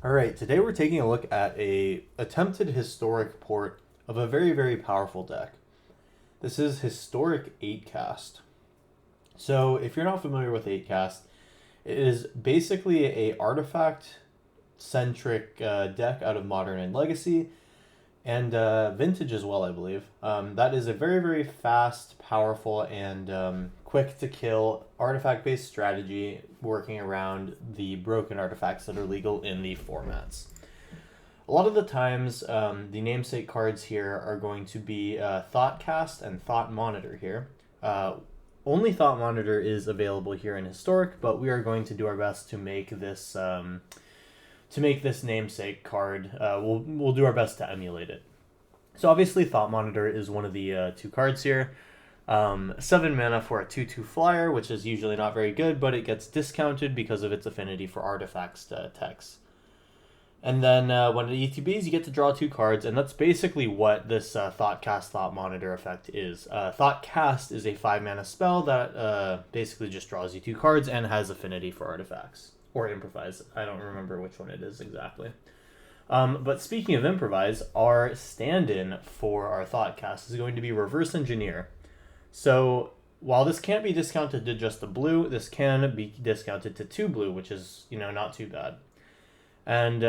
Alright, today we're taking a look at a attempted historic port of a very, very powerful deck. This is Historic 8-Cast. So, if you're not familiar with 8-Cast, it is basically a artifact-centric deck out of Modern and Legacy, and Vintage as well, I believe. That is a very, very fast, powerful, and quick-to-kill artifact-based strategy working around the broken artifacts that are legal in the formats. A lot of the times, the namesake cards here are going to be Thoughtcast and Thought Monitor here. Only Thought Monitor is available here in Historic, but we are going to do our best to make this namesake card. We'll do our best to emulate it. So obviously Thought Monitor is one of the two cards here. 7 mana for a 2/2 flyer, which is usually not very good, but it gets discounted because of its affinity for artifacts text. And then when it ETBs, you get to draw 2 cards, and that's basically what this Thoughtcast Thought Monitor effect is. Thoughtcast is a 5 mana spell that basically just draws you 2 cards and has affinity for artifacts. Or improvise. I don't remember which one it is exactly. But speaking of improvise, our stand-in for our Thoughtcast is going to be Reverse Engineer. So while this can't be discounted to just the blue, this can be discounted to 2 blue, which is, not too bad. And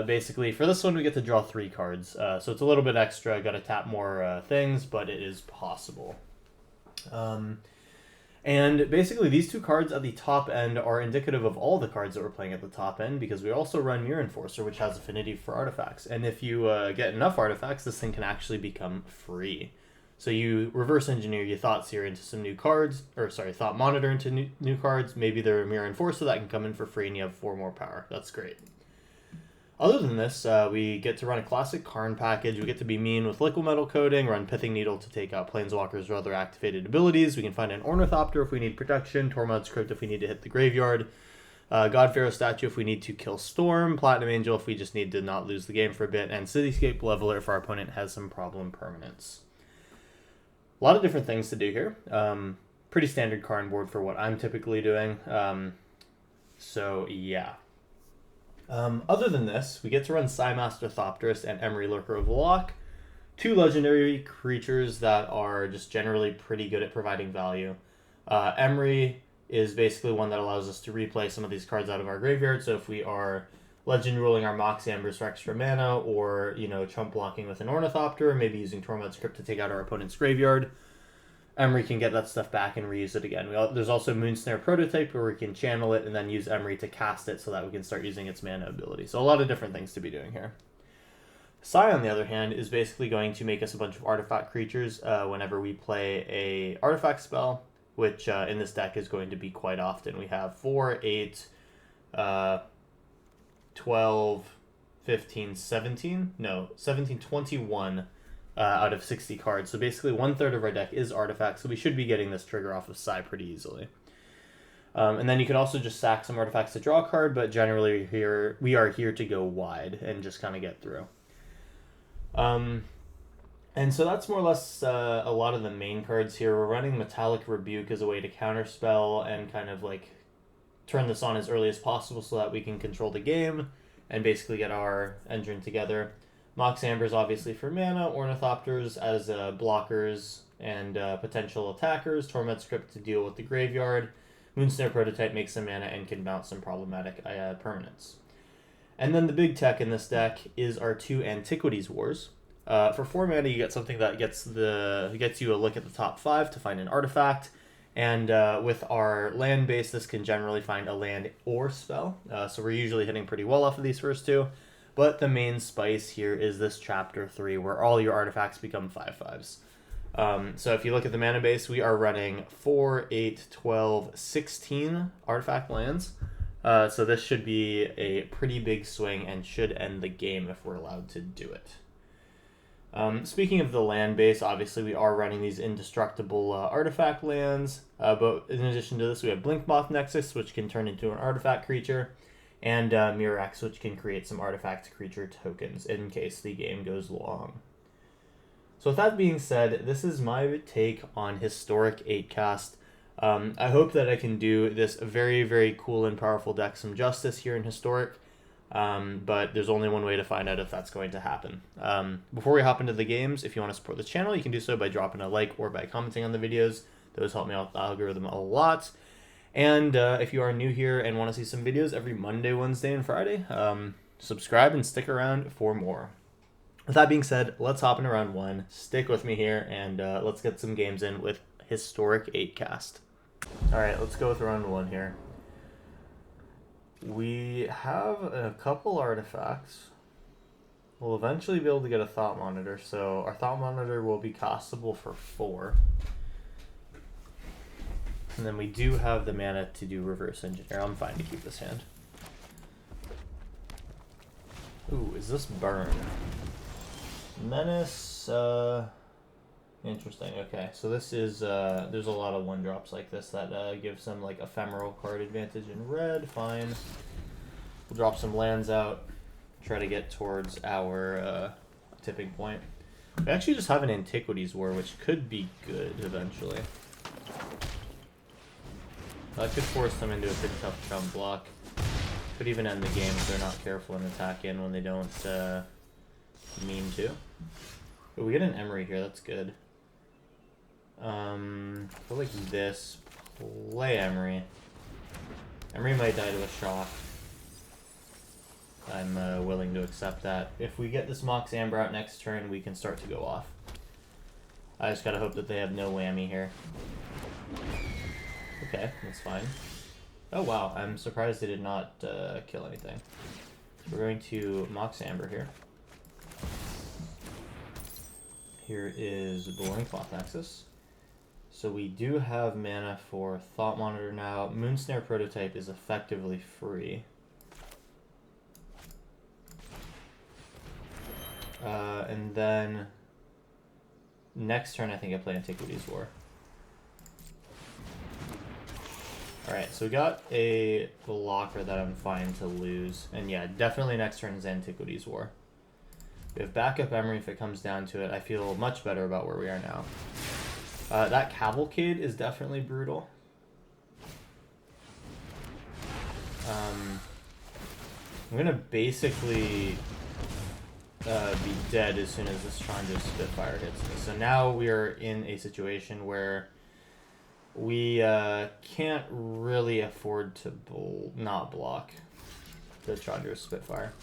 basically for this one, we get to draw 3 cards. So it's a little bit extra. Got to tap more things, but it is possible. And basically these 2 cards at the top end are indicative of all the cards that we're playing at the top end, because we also run Mirror Enforcer, which has affinity for artifacts. And if you get enough artifacts, this thing can actually become free. So you reverse engineer your Thoughtseer into some new cards, Thought Monitor into new cards. Maybe they're a Mirror Enforcer that can come in for free and you have 4 more power. That's great. Other than this, we get to run a classic Karn package. We get to be mean with Liquid Metal Coating, run Pithing Needle to take out Planeswalkers or other activated abilities. We can find an Ornithopter if we need protection, Tormod's Crypt if we need to hit the graveyard, God Pharaoh Statue if we need to kill Storm, Platinum Angel if we just need to not lose the game for a bit, and Cityscape Leveler if our opponent has some problem permanents. A lot of different things to do here. Pretty standard Karn board for what I'm typically doing. So yeah. Other than this, we get to run Psymaster Thopterist and Emery Lurker of the Loch, 2 legendary creatures that are just generally pretty good at providing value. Emery is basically one that allows us to replay some of these cards out of our graveyard, so if we are legend ruling our Moxie Embers for extra mana, or, chump blocking with an Ornithopter, maybe using Tormod's Crypt to take out our opponent's graveyard, Emery can get that stuff back and reuse it again. There's also Moonsnare Prototype where we can channel it and then use Emery to cast it so that we can start using its mana ability. So a lot of different things to be doing here. Sai, on the other hand, is basically going to make us a bunch of artifact creatures whenever we play a artifact spell, which in this deck is going to be quite often. We have 4, 8, 12, 15, 17, 21 out of 60 cards. So basically 1/3 of our deck is artifacts, so we should be getting this trigger off of Sai pretty easily. And then you can also just sack some artifacts to draw a card, but generally we are here to go wide and just kind of get through. And so that's more or less a lot of the main cards here. We're running Metallic Rebuke as a way to counterspell and kind of like turn this on as early as possible so that we can control the game and basically get our engine together. Mox Ambers obviously for mana, Ornithopters as blockers and potential attackers, Tormod's Crypt to deal with the graveyard, Moonsnare Prototype makes some mana and can bounce some problematic permanents. And then the big tech in this deck is our 2 Antiquities Wars. For 4 mana you get something that gets you a look at the top 5 to find an artifact, and with our land base this can generally find a land or spell, so we're usually hitting pretty well off of these first 2. But the main spice here is this Chapter 3, where all your artifacts become 5/5s. So if you look at the mana base, we are running 4, 8, 12, 16 artifact lands. So this should be a pretty big swing and should end the game if we're allowed to do it. Speaking of the land base, obviously we are running these indestructible artifact lands. But in addition to this, we have Blinkmoth Nexus, which can turn into an artifact creature, and Mirax, which can create some artifact creature tokens in case the game goes long. So with that being said, this is my take on Historic 8-Cast. I hope that I can do this very, very cool and powerful deck some justice here in Historic. But there's only one way to find out if that's going to happen. Before we hop into the games, if you want to support the channel, you can do so by dropping a like or by commenting on the videos. Those help me out the algorithm a lot. And if you are new here and want to see some videos every Monday, Wednesday, and Friday, subscribe and stick around for more. With that being said, let's hop into round 1. Stick with me here, and let's get some games in with Historic 8cast. Alright, let's go with round 1 here. We have a couple artifacts. We'll eventually be able to get a Thought Monitor, so our Thought Monitor will be castable for 4. And then we do have the mana to do Reverse Engineer. I'm fine to keep this hand. Ooh, is this Burn? Menace, interesting. Okay, so this is, there's a lot of 1-drops like this that give some like ephemeral card advantage in red. Fine. We'll drop some lands out, try to get towards our tipping point. We actually just have an Antiquities War, which could be good eventually. That could force them into a pretty tough chump block. Could even end the game if they're not careful and attack in when they don't mean to. But we get an Emery here, that's good. Go like this. Play Emery. Emery might die to a shock. I'm willing to accept that. If we get this Mox Amber out next turn, we can start to go off. I just gotta hope that they have no whammy here. Okay, that's fine. Oh wow, I'm surprised they did not kill anything. So we're going to Mox Amber here. Here is Blowing Cloth Nexus. So we do have mana for Thought Monitor now. Moonsnare Prototype is effectively free. And then next turn I think I play Antiquities War. Alright, so we got a blocker that I'm fine to lose. And yeah, definitely next turn is Antiquities War. We have backup Emery if it comes down to it. I feel much better about where we are now. That Cavalcade is definitely brutal. I'm going to basically be dead as soon as this Chandra's Spitfire hits me. So now we are in a situation where we can't really afford to not block the Chandra's Spitfire.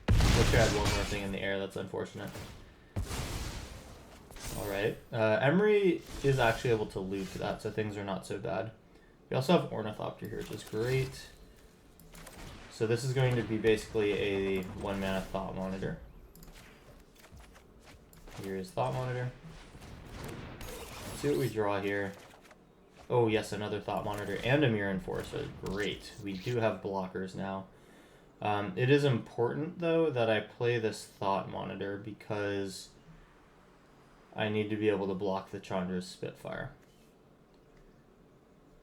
Wish I had one more thing in the air, that's unfortunate. Alright, Emery is actually able to loop that, so things are not so bad. We also have Ornithopter here, which is great. So this is going to be basically a 1-mana Thought Monitor. Here is Thought Monitor. Let's see what we draw here. Oh yes, another Thought Monitor and a Mirror Enforcer. Great. We do have blockers now. It is important, though, that I play this Thought Monitor because I need to be able to block the Chandra's Spitfire.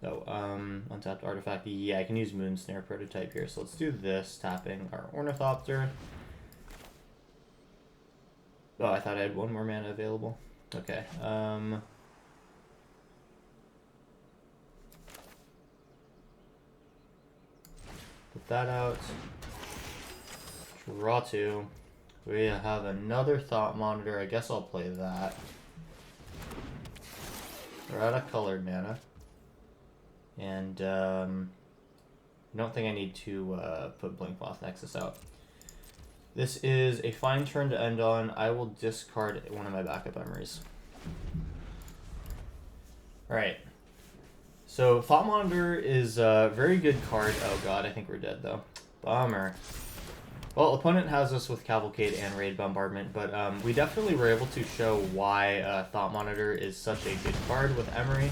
So, untapped artifact. Yeah, I can use Moonsnare Prototype here. So let's do this, tapping our Ornithopter. Oh, I thought I had one more mana available. Okay. Put that out. Draw 2. We have another Thought Monitor. I guess I'll play that. We're out of colored mana. And I don't think I need to put Blink Cloth Nexus out. This is a fine turn to end on. I will discard one of my backup Emerys. Alright. So Thought Monitor is a very good card. Oh god, I think we're dead though. Bummer. Well, opponent has us with Cavalcade and Raid Bombardment, but we definitely were able to show why Thought Monitor is such a good card with Emery,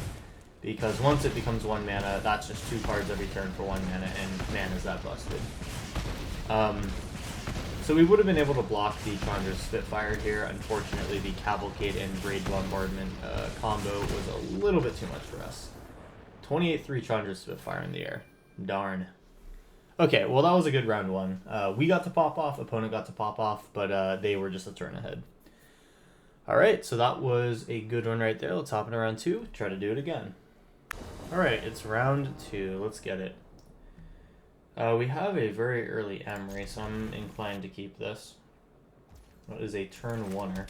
because once it becomes 1 mana, that's just 2 cards every turn for 1 mana, and man, is that busted. So we would have been able to block the Chandra's Spitfire here. Unfortunately, the Cavalcade and Raid Bombardment combo was a little bit too much for us. 28-3 Chandra's Spitfire in the air. Darn. Okay, well that was a good round 1. We got to pop off, opponent got to pop off, but they were just a turn ahead. Alright, so that was a good one right there. Let's hop into round 2, try to do it again. Alright, it's round 2, let's get it. We have a very early Emery, so I'm inclined to keep this. What is a turn oneer?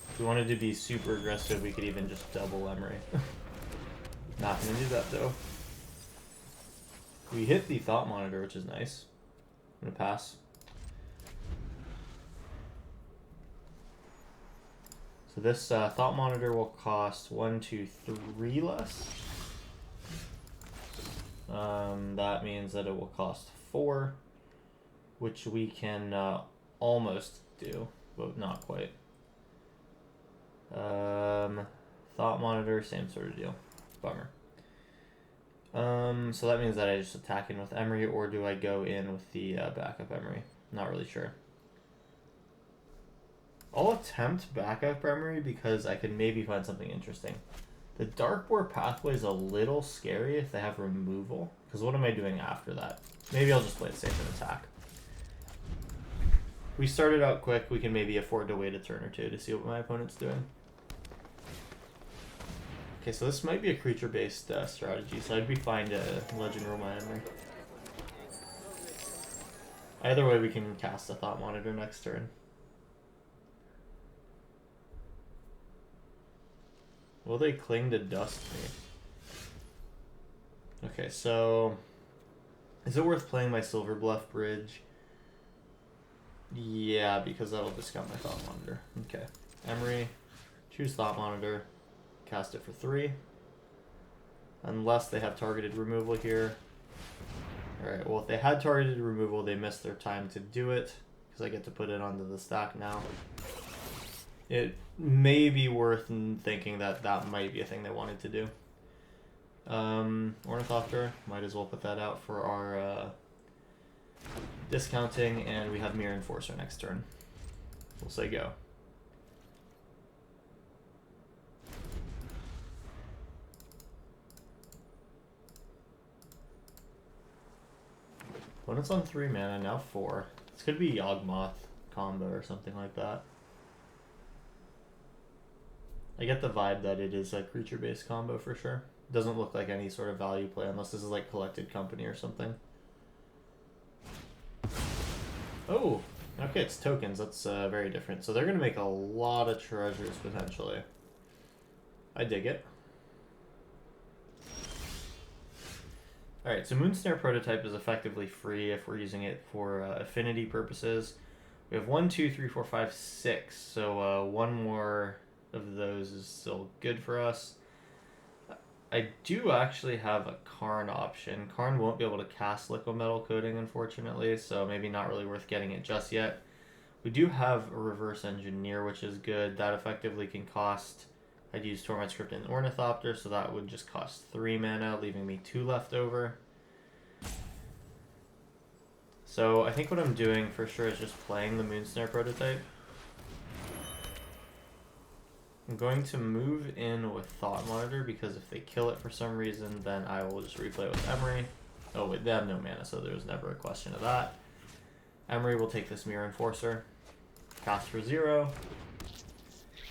If we wanted to be super aggressive, we could even just double Emery. Not gonna do that though. We hit the Thought Monitor, which is nice. I'm gonna pass. So this Thought Monitor will cost 1, 2, 3 less. That means that it will cost 4, which we can almost do, but not quite. Thought Monitor, same sort of deal. Bummer. So that means that I just attack in with Emery, or do I go in with the backup Emery? Not really sure. I'll attempt backup Emery because I can maybe find something interesting. The Dark Boar pathway is a little scary if they have removal, because what am I doing after that? Maybe I'll just play it safe and attack. We started out quick, we can maybe afford to wait a turn or two to see what my opponent's doing. Okay, so this might be a creature-based strategy, so I'd be fine to Legend Roll my Emery. Either way, we can cast a Thought Monitor next turn. Will they cling to dust me? Okay, so is it worth playing my Silver Bluff Bridge? Yeah, because that'll discount my Thought Monitor. Okay, Emery, choose Thought Monitor, cast it for 3. Unless they have targeted removal here. Alright, well if they had targeted removal, they missed their time to do it, because I get to put it onto the stack now. It may be worth thinking that that might be a thing they wanted to do. Ornithopter, might as well put that out for our discounting, and we have Mirror Enforcer next turn. We'll say go. When it's on 3 mana, now 4. This could be Yawgmoth combo or something like that. I get the vibe that it is a creature-based combo for sure. It doesn't look like any sort of value play unless this is like Collected Company or something. Oh, okay, it's tokens. That's very different. So they're going to make a lot of treasures potentially. I dig it. Alright, so Moonsnare Prototype is effectively free if we're using it for affinity purposes. We have 1, 2, 3, 4, 5, 6. So one more of those is still good for us. I do actually have a Karn option. Karn won't be able to cast Liquid Metal Coating, unfortunately, so maybe not really worth getting it just yet. We do have a Reverse Engineer, which is good. That effectively can cost... I'd use Torment Script and Ornithopter, so that would just cost 3 mana, leaving me 2 left over. So I think what I'm doing for sure is just playing the Moonsnare Prototype. I'm going to move in with Thought Monitor, because if they kill it for some reason, then I will just replay it with Emery. Oh wait, they have no mana, so there's never a question of that. Emery will take this Mirror Enforcer, cast for 0.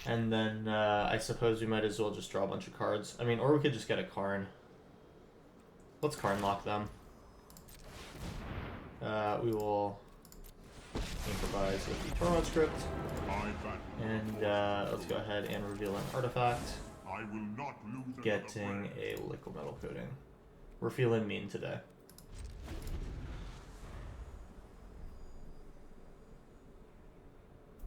And then I suppose we might as well just draw a bunch of cards. I mean, or we could just get a Karn. Let's Karn lock them. We will improvise with the Torment Script. And let's go ahead and reveal an artifact. Getting a Liquid Metal Coating. We're feeling mean today.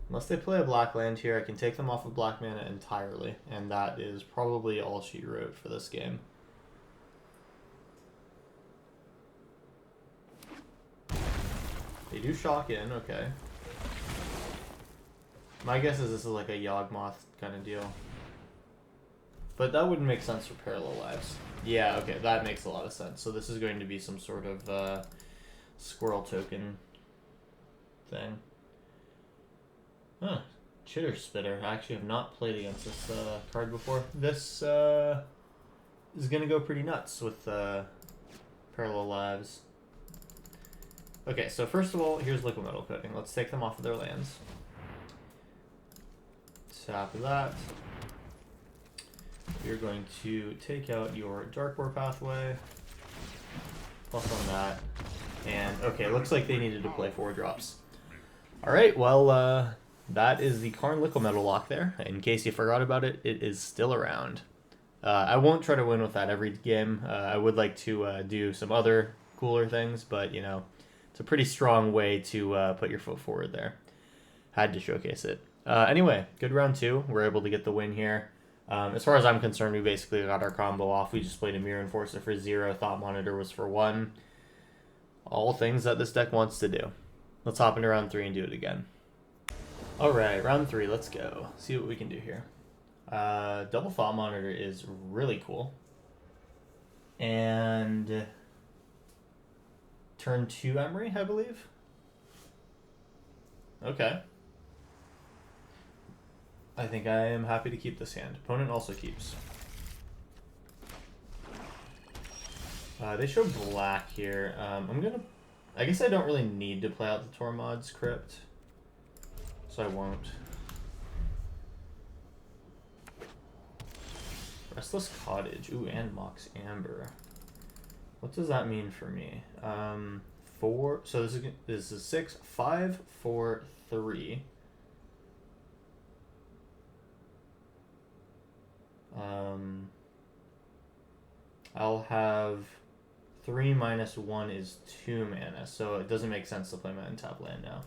Unless they play a black land here, I can take them off of black mana entirely, and that is probably all she wrote for this game. They do shock in, okay. My guess is this is like a Yawgmoth kind of deal. But that wouldn't make sense for Parallel Lives. Yeah, okay, that makes a lot of sense. So this is going to be some sort of squirrel token thing. Huh, Chitter Spitter. I actually have not played against this card before. This is going to go pretty nuts with Parallel Lives. Okay, so first of all, here's Liquid Metal Coating. Let's take them off of their lands. Tap that. You're going to take out your Dark Boar pathway. plus on that. And, okay, looks like they needed to play 4 drops. Alright, well, that is the Karn Liquimetal lock there. In case you forgot about it, it is still around. I won't try to win with that every game. I would like to do some other cooler things, but, you know, it's a pretty strong way to put your foot forward there. Had to showcase it. Anyway, good round 2. We're able to get the win here. As far as I'm concerned, we basically got our combo off. We just played a Mirror Enforcer for 0. Thought Monitor was for 1. All things that this deck wants to do. Let's hop into round 3 and do it again. Alright, round 3. Let's go. See what we can do here. Double Thought Monitor is really cool. And turn 2 Emery, I believe. Okay. I think I am happy to keep this hand. Opponent also keeps. They show black here. I guess I don't really need to play out the Tormod's Crypt, so I won't. Restless Cottage. Ooh, and Mox Amber. What does that mean for me? 4. So this is 6, 5, 4, 3. I'll have 3 minus 1 is 2 mana, so it doesn't make sense to play my untap land now.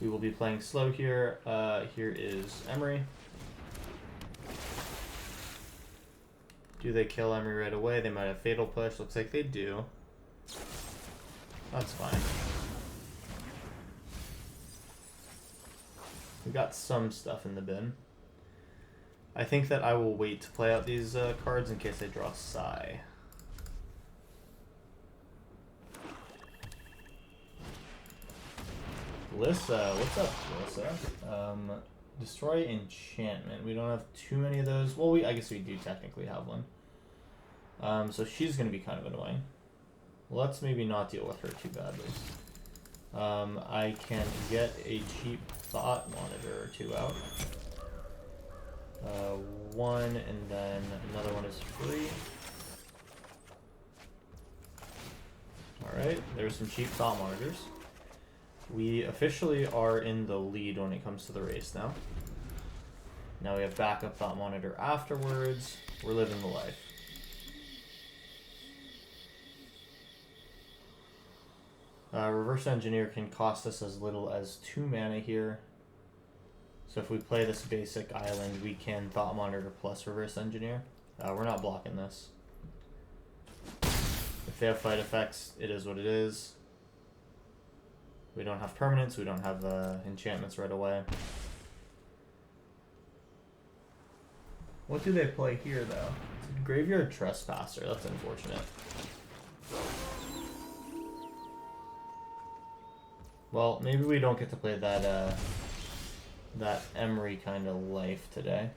We will be playing slow here. Here is Emery. Do they kill Emery right away? They might have Fatal Push. Looks like they do. That's fine. We got some stuff in the bin. I think that I will wait to play out these cards in case I draw Psy. Lissa, what's up, Lissa? Destroy enchantment. We don't have too many of those. Well, I guess we do technically have one. So she's going to be kind of annoying. Let's maybe not deal with her too badly. I can get a cheap Thought Monitor or 2 out. 1, and then another one is free. Alright, there's some cheap Thought Monitors. We officially are in the lead when it comes to the race now. Now we have backup Thought Monitor afterwards. We're living the life. Reverse Engineer can cost us as little as 2 mana here. So if we play this basic island, we can Thought Monitor plus Reverse Engineer. We're not blocking this. If they have fight effects, it is what it is. We don't have permanents, we don't have enchantments right away. What do they play here, though? Graveyard Trespasser, that's unfortunate. Well, maybe we don't get to play that Emery kind of life today.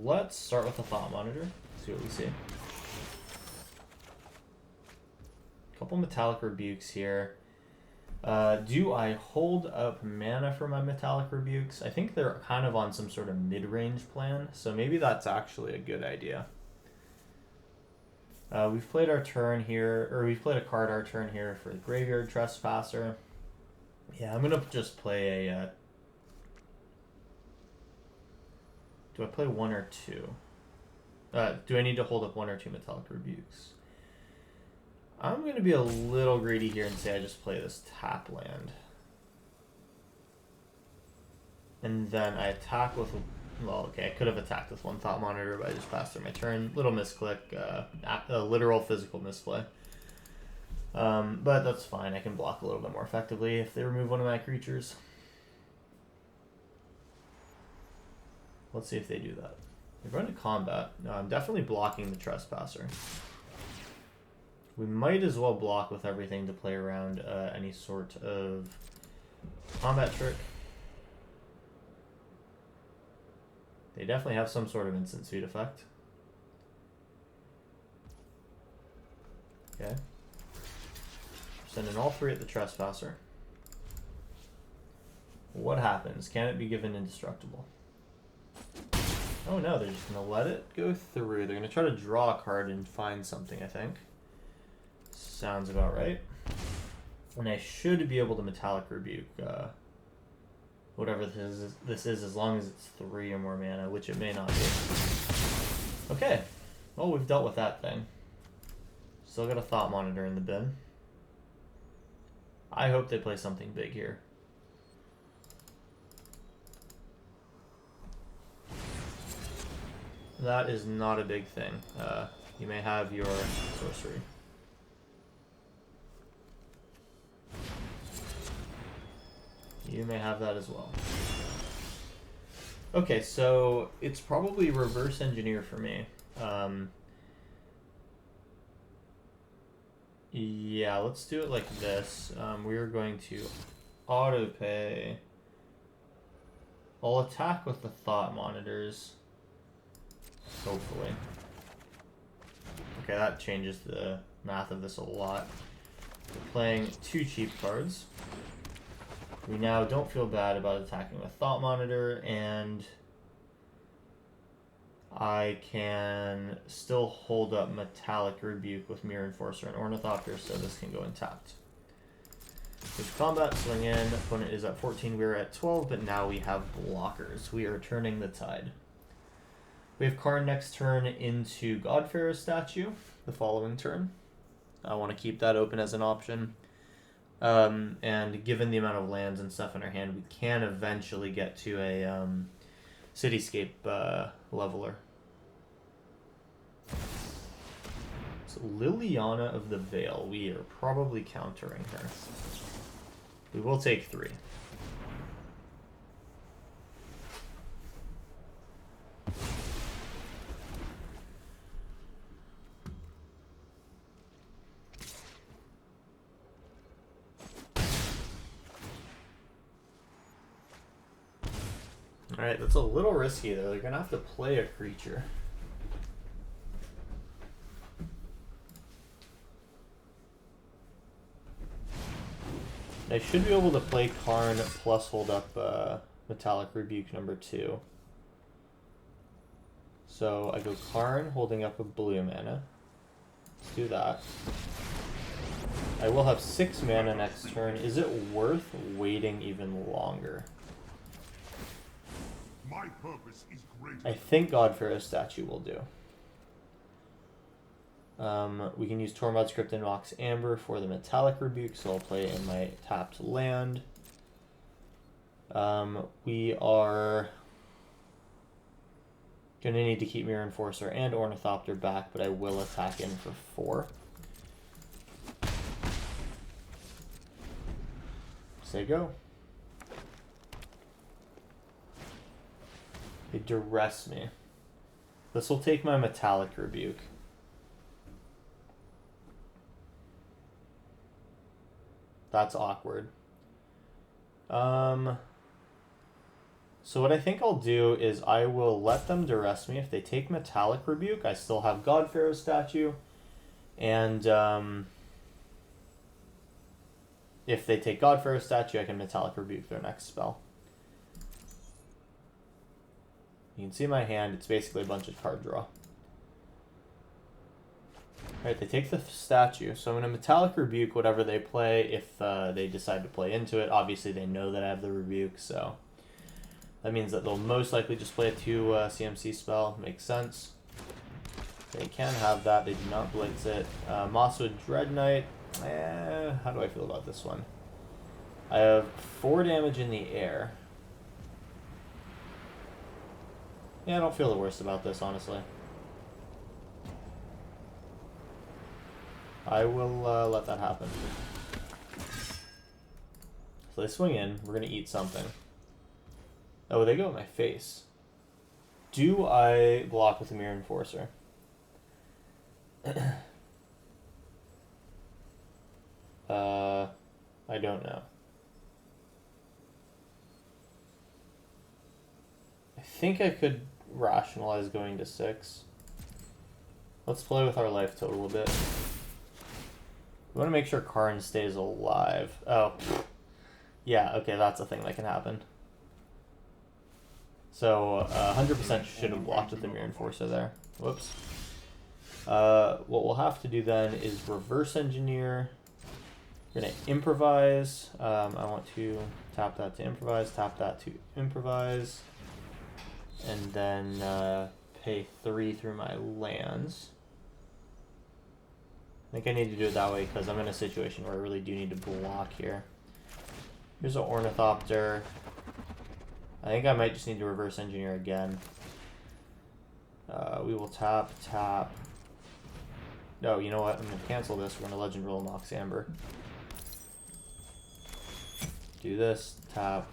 Let's start with the Thought Monitor, see what we see. Couple Metallic Rebukes here. Do I hold up mana for my Metallic Rebukes? I think they're kind of on some sort of mid-range plan, so maybe that's actually a good idea. We've played our turn here, or we've played a card our turn here for the Graveyard Trespasser. Yeah, I'm gonna just play a... do I play 1 or 2? Do I need to hold up 1 or 2 Metallic Rebukes? I'm going to be a little greedy here and say I just play this tap land. And then I attack with... well, okay, I could have attacked with 1 Thought Monitor, but I just passed through my turn. Little misclick, a literal physical misplay. But that's fine. I can block a little bit more effectively if they remove one of my creatures. Let's see if they do that. They're going to combat. No, I'm definitely blocking the Trespasser. We might as well block with everything to play around any sort of combat trick. They definitely have some sort of instant suit effect. Okay. Sending all 3 at the Trespasser. What happens? Can it be given indestructible? Oh no, they're just going to let it go through. They're going to try to draw a card and find something, I think. Sounds about right. And I should be able to Metallic Rebuke whatever this is, as long as it's 3 or more mana, which it may not be. Okay, well, we've dealt with that thing. Still got a Thought Monitor in the bin. I hope they play something big here. That is not a big thing. You may have your sorcery. You may have that as well. Okay, so it's probably reverse engineer for me. Yeah, let's do it like this. We're going to auto pay. I'll attack with the Thought Monitors. Hopefully. Okay, that changes the math of this a lot. We're playing 2 cheap cards. We now don't feel bad about attacking with Thought Monitor, and I can still hold up Metallic Rebuke with Mirror Enforcer and Ornithopter, so this can go untapped. With combat, swing in, opponent is at 14, we're at 12, but now we have blockers. We are turning the tide. We have Karn next turn into Godfarer's Statue the following turn. I want to keep that open as an option. And given the amount of lands and stuff in our hand, we can eventually get to a Cityscape leveler. So Liliana of the Veil, we are probably countering her. We will take 3. Alright, that's a little risky though. They're gonna have to play a creature. I should be able to play Karn plus hold up Metallic Rebuke number 2. So I go Karn, holding up a blue mana. Let's do that. I will have 6 mana next turn. Is it worth waiting even longer? My purpose is greater. I think Godfarer's Statue will do. We can use Tormod's Crypt and Mox Amber for the Metallic Rebuke, so I'll play in my tapped land. We are going to need to keep Mirror Enforcer and Ornithopter back, but I will attack in for 4. Say go. They duress me. This will take my Metallic Rebuke. That's awkward. So what I think I'll do is I will let them duress me. If they take Metallic Rebuke, I still have Godfarer's Statue. And if they take Godfarer's Statue, I can Metallic Rebuke their next spell. You can see my hand, it's basically a bunch of card draw. Alright, they take the statue, so I'm going to Metallic Rebuke whatever they play if they decide to play into it. Obviously they know that I have the Rebuke, so that means that they'll most likely just play a 2 CMC spell. Makes sense. They can have that, they do not blitz it. Mosswood Dread Knight, how do I feel about this one? I have 4 damage in the air. Yeah, I don't feel the worst about this, honestly. I will let that happen. So they swing in. We're going to eat something. Oh, they go at my face. Do I block with a Mirror Enforcer? I don't know. I think I could rationalize going to 6. Let's play with our life total a bit. We want to make sure Karn stays alive. Oh, yeah, okay, that's a thing that can happen. So, 100% should have blocked with the Mirror Enforcer there. Whoops. What we'll have to do then is reverse engineer. We're going to improvise. I want to tap that to improvise, tap that to improvise, and then pay 3 through my lands. I think I need to do it that way because I'm in a situation where I really do need to block here. Here's an Ornithopter. I think I might just need to reverse engineer again. We will tap, tap. No, you know what? I'm going to cancel this. We're going to Legend Roll Mox Amber. Do this. Tap.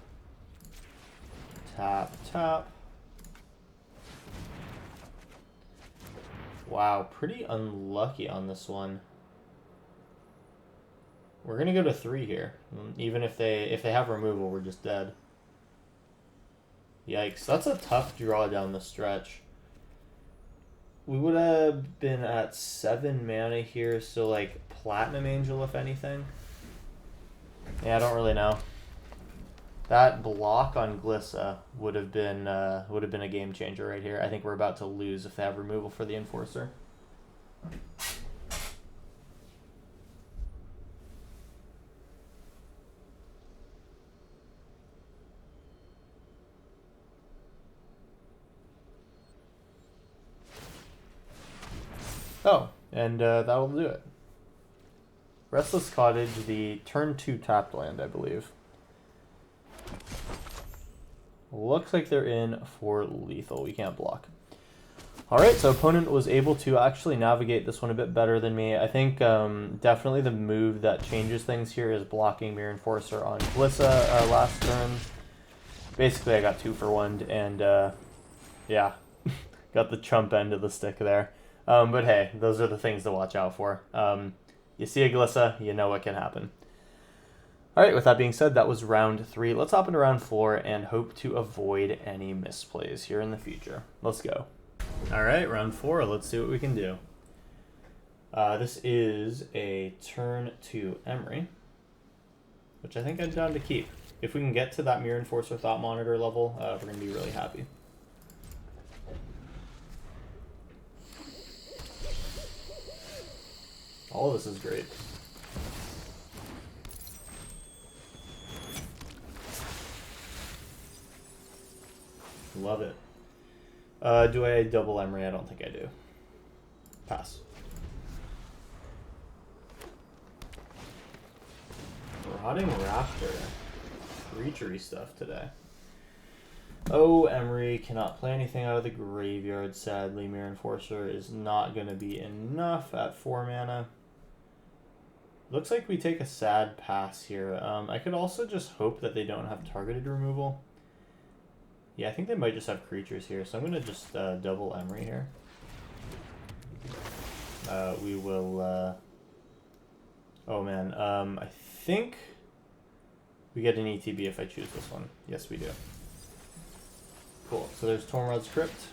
Tap, tap. Wow, pretty unlucky on this one. We're going to go to 3 here. Even if they have removal, we're just dead. Yikes. That's a tough draw down the stretch. We would have been at 7 mana here, so like Platinum Angel if anything. Yeah, I don't really know. That block on Glissa would have been a game changer right here. I think we're about to lose if they have removal for the Enforcer. Oh, and that'll do it. Restless Cottage, the turn 2 tapped land, I believe. Looks like they're in for lethal. We can't block. Alright, so opponent was able to actually navigate this one a bit better than me. I think definitely the move that changes things here is blocking Mirror Enforcer on Glissa last turn. Basically, I got 2 for 1, and yeah, got the chump end of the stick there. But hey, those are the things to watch out for. You see a Glissa, you know what can happen. Alright, with that being said, that was round 3. Let's hop into round 4 and hope to avoid any misplays here in the future. Let's go. Alright, round 4. Let's see what we can do. This is a turn 2 Emery, which I think I'm down to keep. If we can get to that Mirror Enforcer Thought Monitor level, we're going to be really happy. All of this is great. Love it. Do I double Emery? I don't think I do. Pass. Rotting Raptor. Creature-y stuff today. Oh, Emery cannot play anything out of the graveyard, sadly. Mirror Enforcer is not going to be enough at 4 mana. Looks like we take a sad pass here. I could also just hope that they don't have targeted removal. Yeah, I think they might just have creatures here, so I'm going to just double Emery here. We will... oh man, I think we get an ETB if I choose this one. Yes, we do. Cool, so there's Tormod's Crypt.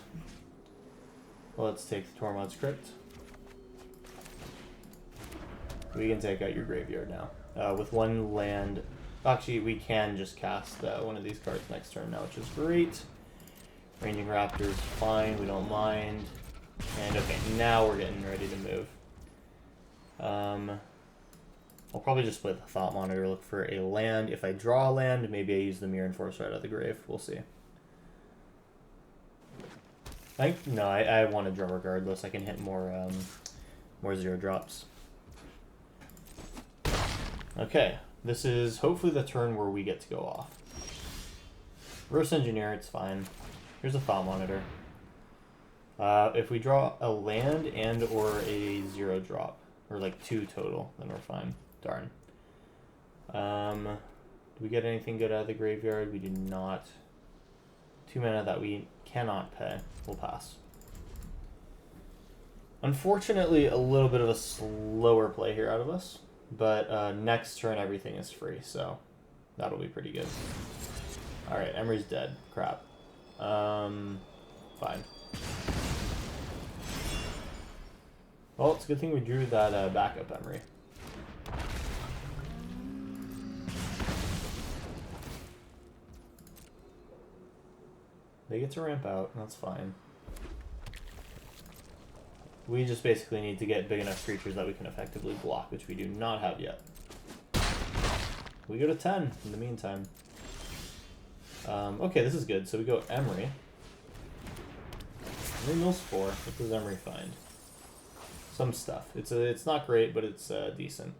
Well, let's take the Tormod's Crypt. We can take out your graveyard now. With 1 land... Actually, we can just cast one of these cards next turn now, which is great. Ranging Raptor's fine, we don't mind. And okay, now we're getting ready to move. I'll probably just play the Thought Monitor, look for a land. If I draw a land, maybe I use the Mirror Enforcer out of the grave. We'll see. No, I want to draw regardless. I can hit more 0 drops. Okay, this is hopefully the turn where we get to go off. Reverse Engineer, it's fine. Here's a Thought Monitor. If we draw a land and or a 0 drop, or like 2 total, then we're fine. Darn. Do we get anything good out of the graveyard? We do not. 2 mana that we cannot pay. We'll pass. Unfortunately, a little bit of a slower play here out of us. But next turn, everything is free, so that'll be pretty good. Alright, Emery's dead. Crap. Fine. Well, it's a good thing we drew that backup Emery. They get to ramp out, that's fine. We just basically need to get big enough creatures that we can effectively block, which we do not have yet. We go to 10 in the meantime. Okay, this is good. So we go Emery. Emery mills 4. What does Emery find? Some stuff. It's not great, but it's decent.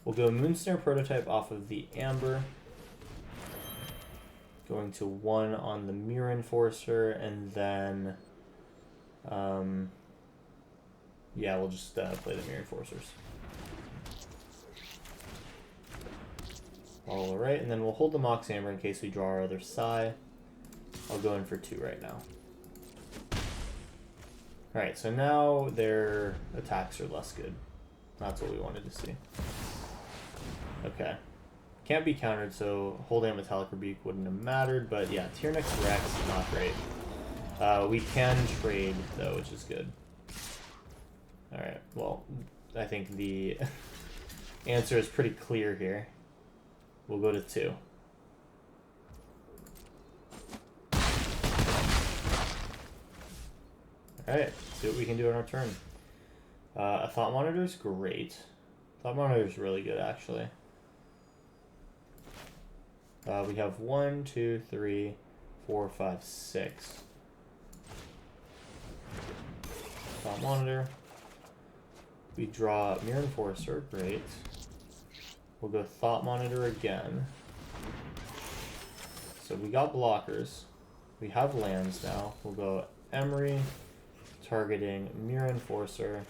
We'll go Moonsnare Prototype off of the Amber. Going to 1 on the Mirror Enforcer, and then... yeah, we'll just play the Mirror Enforcers. Alright, and then we'll hold the Mox Amber in case we draw our other Sai. I'll go in for 2 right now. Alright, so now their attacks are less good. That's what we wanted to see. Okay. Can't be countered, so holding a Metallic Rebuke wouldn't have mattered, but yeah, Tyrannix Rex, not great. We can trade, though, which is good. Alright, well, I think the answer is pretty clear here. We'll go to 2. Alright, see what we can do on our turn. A Thought Monitor is great. Thought Monitor is really good, actually. We have 1, 2, 3, 4, 5, 6. Thought Monitor. We draw Mirror Enforcer, great. We'll go Thought Monitor again. So we got blockers. We have lands now. We'll go Emery, targeting Mirror Enforcer,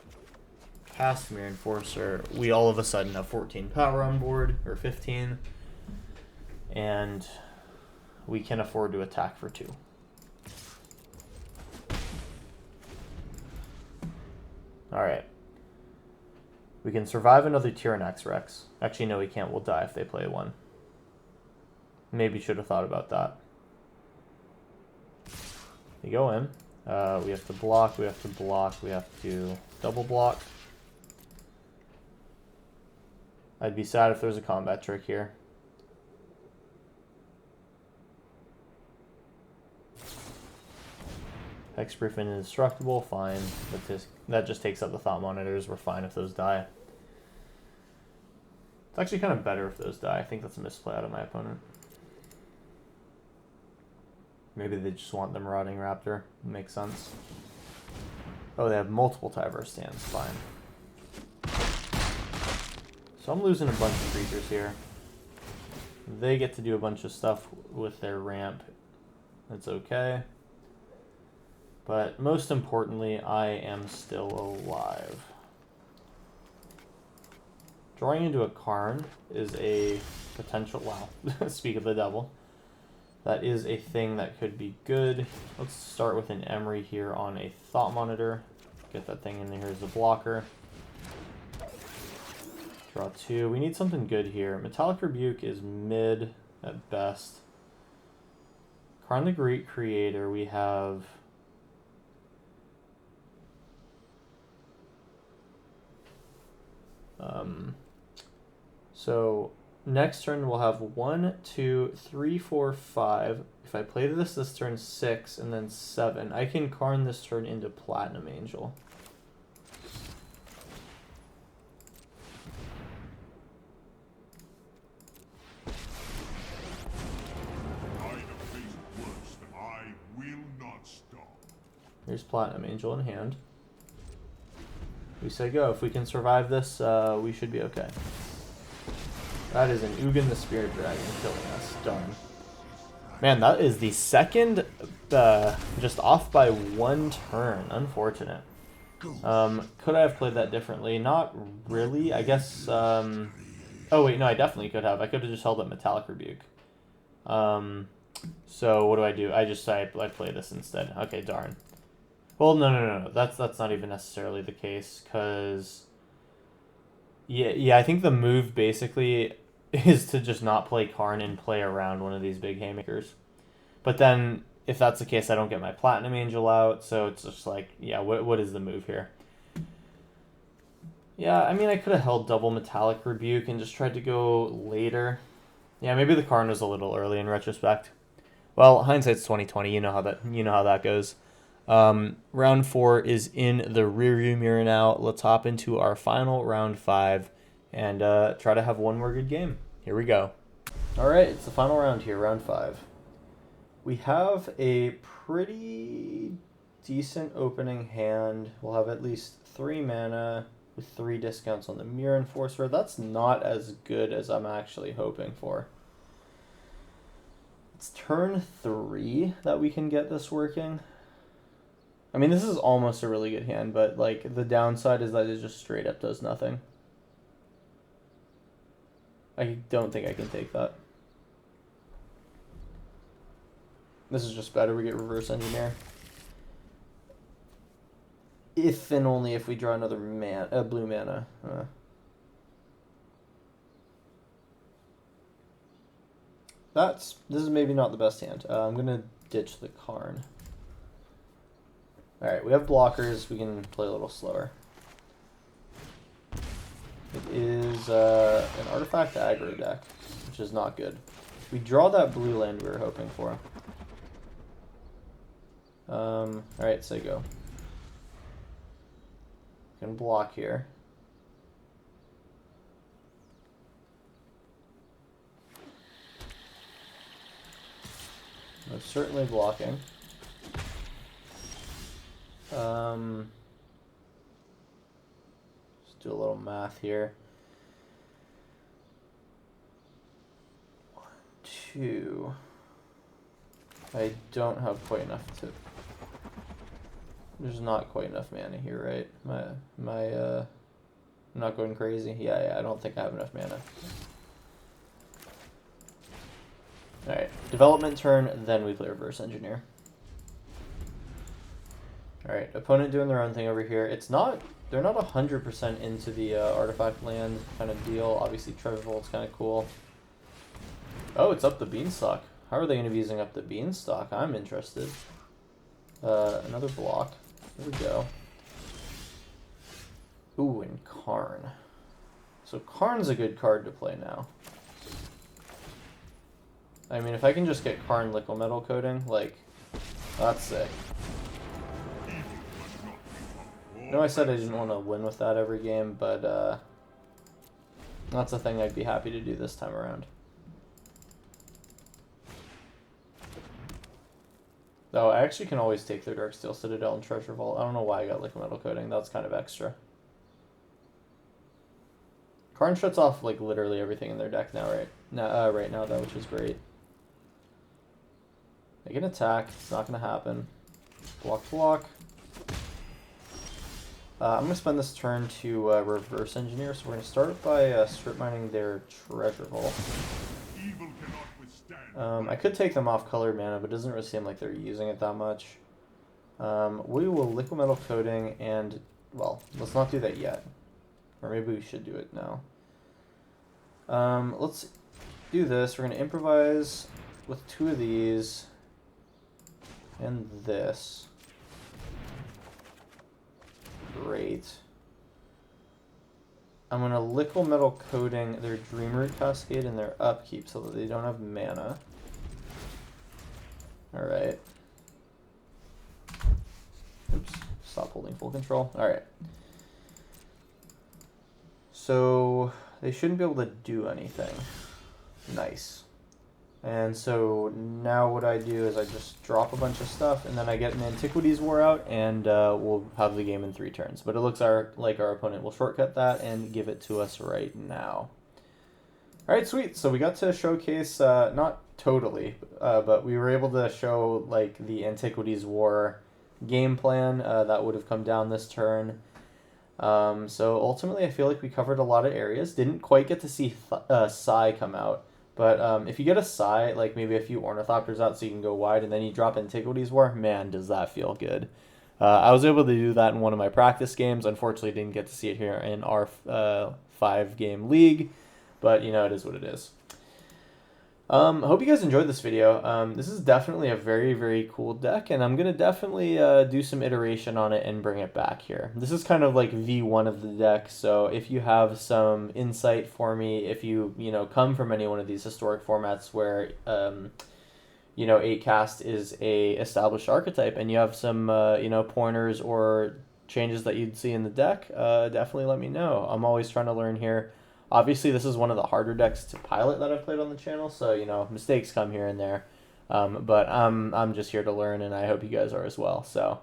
cast Mirror Enforcer. We all of a sudden have 14 power on board, or 15. And we can afford to attack for 2. Alright. We can survive another Tyrannix Rex. Actually, no, we can't. We'll die if they play 1. Maybe should have thought about that. We go in. We have to block, we have to block, we have to double block. I'd be sad if there's a combat trick here. Hexproof and Indestructible, fine. But that just takes up the Thought Monitors. We're fine if those die. It's actually kind of better if those die. I think that's a misplay out of my opponent. Maybe they just want the Marauding Raptor. Makes sense. Oh, they have multiple Tyverse stands. Fine. So I'm losing a bunch of creatures here. They get to do a bunch of stuff with their ramp. That's okay. But most importantly, I am still alive. Drawing into a Karn is a potential... Wow. Speak of the devil. That is a thing that could be good. Let's start with an Emery here on a Thought Monitor. Get that thing in there as a blocker. Draw 2. We need something good here. Metallic Rebuke is mid at best. Karn the Great Creator, we have... So next turn we'll have 1, 2, 3, 4, 5. If I play this turn 6 and then 7, I can Karn this turn into Platinum Angel. Here's Platinum Angel in hand. We say go. If we can survive this, we should be okay. That is an Ugin the Spirit Dragon killing us. Done. Man, that is the second, just off by 1 turn. Unfortunate. Could I have played that differently? Not really. I guess, oh wait, no, I definitely could have. I could have just held up Metallic Rebuke. So what do? I play this instead. Okay, darn. Well, no. That's not even necessarily the case, because... Yeah, I think the move basically is to just not play Karn and play around one of these big haymakers. But then, if that's the case, I don't get my Platinum Angel out, so it's just like, yeah, what is the move here? Yeah, I mean, I could have held double Metallic Rebuke and just tried to go later. Yeah, maybe the Karn was a little early in retrospect. Well, hindsight's 20/20. You know how that goes. Round 4 is in the rearview mirror now. Let's hop into our final round 5 and try to have one more good game. Here we go. All right, it's the final round here, round 5. We have a pretty decent opening hand. We'll have at least 3 mana with 3 discounts on the Mirror Enforcer. That's not as good as I'm actually hoping for. It's turn 3 that we can get this working. I mean, this is almost a really good hand, but like the downside is that it just straight up does nothing. I don't think I can take that. This is just better. We get Reverse Engineer. If and only if we draw another blue mana. This is maybe not the best hand. I'm gonna ditch the Karn. All right, we have blockers. We can play a little slower. It is an artifact aggro deck, which is not good. We draw that blue land we were hoping for. All right, say go. Can block here. Most certainly blocking. Let's do a little math here. 1, 2. I don't have quite enough to. There's not quite enough mana here, right? I'm not going crazy. Yeah, I don't think I have enough mana. All right, development turn, then we play Reverse Engineer. All right, opponent doing their own thing over here. They're not 100% into the artifact land kind of deal. Obviously, Treasure Vault's kind of cool. Oh, it's up the Beanstalk. How are they going to be using up the Beanstalk? I'm interested. Another block. Here we go. Ooh, and Karn. So Karn's a good card to play now. I mean, if I can just get Karn Liquid Metal Coating, like, that's sick. No, I said I didn't want to win with that every game, but that's a thing I'd be happy to do this time around. Though I actually can always take their Darksteel Citadel and Treasure Vault. I don't know why I got Liquid Metal Coating. That's kind of extra. Karn shuts off like literally everything in their deck now, right now though, which is great. They can attack. It's not going to happen. Block. I'm going to spend this turn to Reverse Engineer, so we're going to start by strip mining their Treasure Vault. I could take them off colored mana, but it doesn't really seem like they're using it that much. We will Liquid Metal Coating and, well, let's not do that yet. Or maybe we should do it now. Let's do this. We're going to improvise with 2 of these and this. Great. I'm going to Liquid Metal Coating their Dreamroot Cascade and their Upkeep so that they don't have mana. Alright. Oops. Stop holding full control. Alright. So they shouldn't be able to do anything. Nice. And so now what I do is I just drop a bunch of stuff, and then I get an Antiquities War out, and we'll have the game in 3 turns. But it looks like our opponent will shortcut that and give it to us right now. Alright, sweet. So we got to showcase, not totally, but we were able to show like the Antiquities War game plan that would have come down this turn. So ultimately I feel like we covered a lot of areas. Didn't quite get to see Psy come out. But if you get a Psy, like maybe a few Ornithopters out so you can go wide, and then you drop Antiquities War, man, does that feel good. I was able to do that in one of my practice games. Unfortunately, didn't get to see it here in our 5-game league, but you know, it is what it is. Hope you guys enjoyed this video. This is definitely a very, very cool deck, and I'm going to definitely do some iteration on it and bring it back here. This is kind of like V1 of the deck, so if you have some insight for me, if you come from any one of these historic formats where, 8 cast is a established archetype, and you have some pointers or changes that you'd see in the deck, definitely let me know. I'm always trying to learn here. Obviously, this is one of the harder decks to pilot that I've played on the channel, so mistakes come here and there. But I'm just here to learn, and I hope you guys are as well. So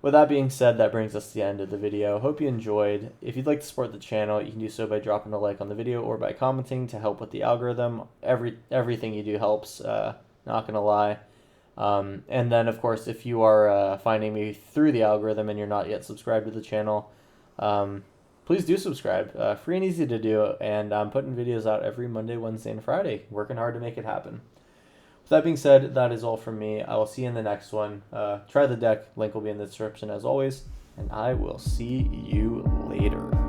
with that being said, that brings us to the end of the video. Hope you enjoyed. If you'd like to support the channel, you can do so by dropping a like on the video or by commenting to help with the algorithm. Everything you do helps, not gonna lie. And then, of course, if you are finding me through the algorithm and you're not yet subscribed to the channel, please do subscribe. Free and easy to do, and I'm putting videos out every Monday, Wednesday, and Friday. Working hard to make it happen. With that being said, that is all from me. I will see you in the next one. Try the deck. Link will be in the description as always. And I will see you later.